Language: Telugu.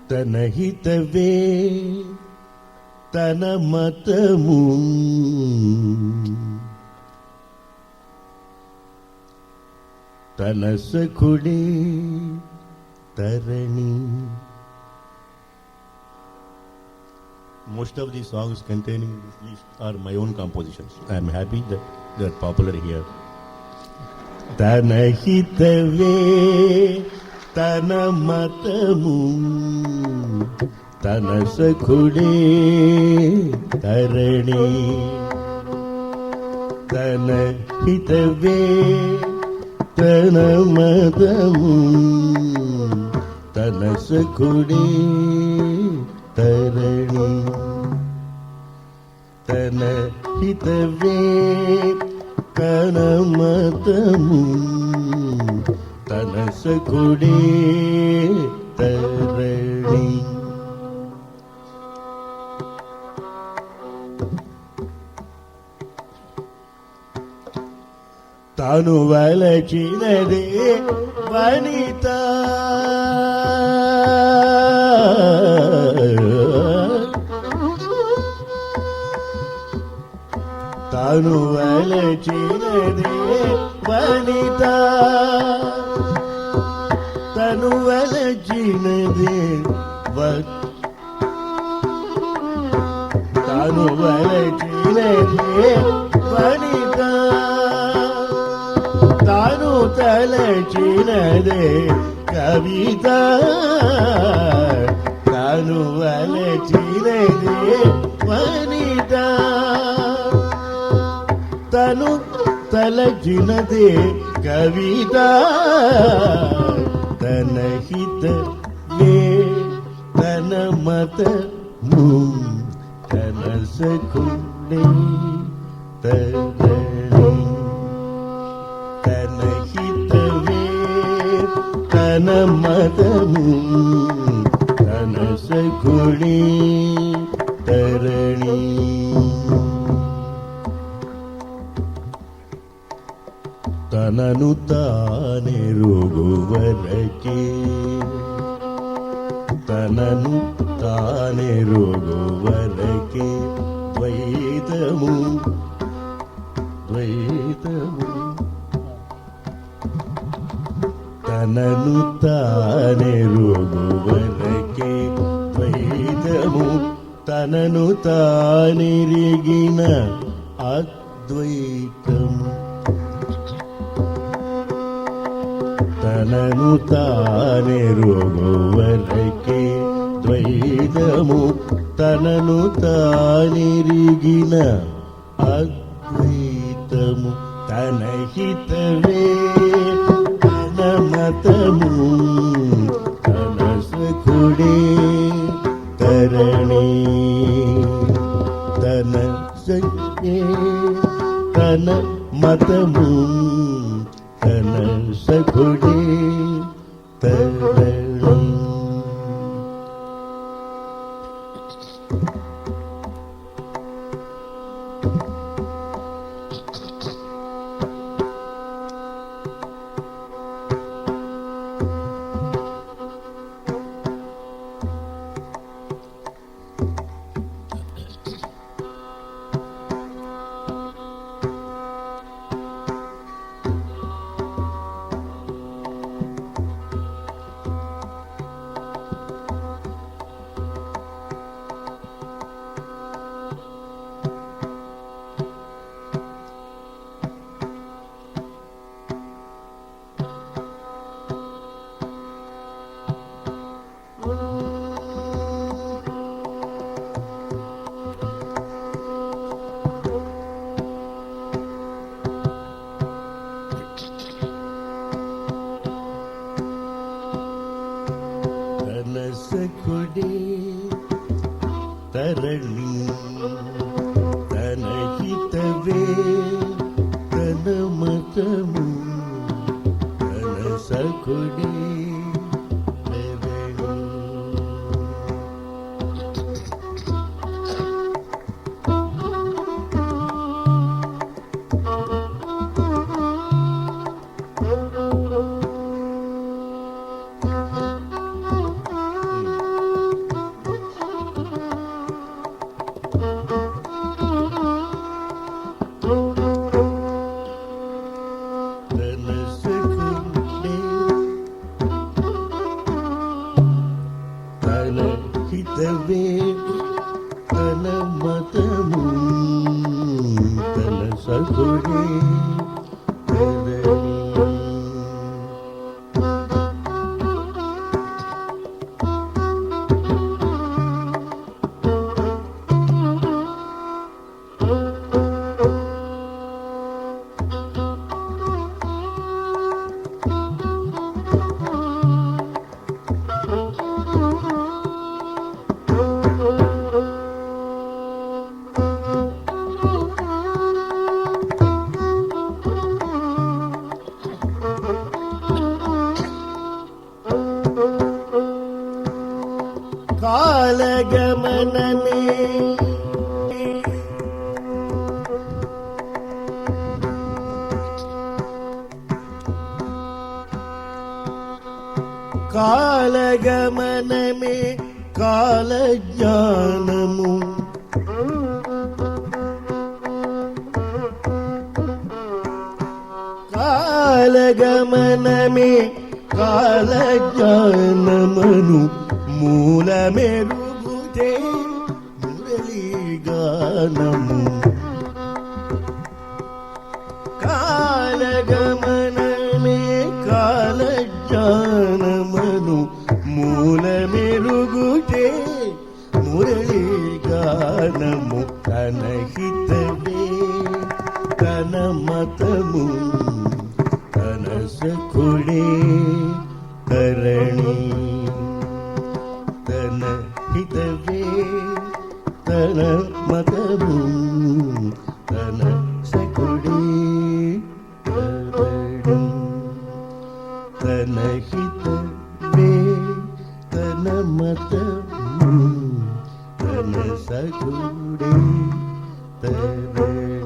తన హితవే తన మతము తన సఖుడే తరణి. Most of the songs containing this list are my own compositions. I am happy that they are popular here. తన హితవే తన మతము తన సఖుడే తరణి. తన హితవే తన మతము తన సఖుడే తరణి. తన హితవే తన మతము తన సఖుడే తరణి. తాను వలచినదే వనిత తాను వలచినదే వనిత తను వలచినదే తాను వలచినదే వనిత తాను తలచినదే కవిత తాను వలచినదే వనిత తను తలచినదే కవిత. తన హితవే తన మతము తన సఖుడే తరణి. తన హితవే తన మతము తన సఖుడే తరణి. తనను తానెరుగువరకే తనను తానెరుగువరకే ద్వైతము ద్వైతము తనను తానెరుగువరకే ద్వైతము తనను తానెరిగిన అద్వైతము. తనను తానెరుగువరకే ద్వైతము తనను తానెరిగిన అద్వైతము. తన హితవే తన మతము తన సఖుడే తరణి. తన సఖే తన మతము తన సఖుడే తరణి. ಕನಸಕೊಡೆ ತರಳಿ ತನಹಿತವೇ ತನ ಮತಮು ಕನಸಕೊಡೆ ತರಳಿ. ಹಿತವೇ ತನ ಮತಮು ತನ ಸಗುಡೆ ಕಾಲಗಮನಮೇ కాలగమనమే కాలజ్ఞానము కాలగమనమే కాలజ్ఞానమను మూలమెరుగుతే మురళీగానము కాలగమనమే కాలజ్ఞానమను మూలమెరుగుతే మురళీగానము తన హితవే తన మతము తన సఖుడే కరణి తన హితవే తన మతము తన సఖుడే కరణి తన హితవే తన మతము తన సఖుడే కరణి.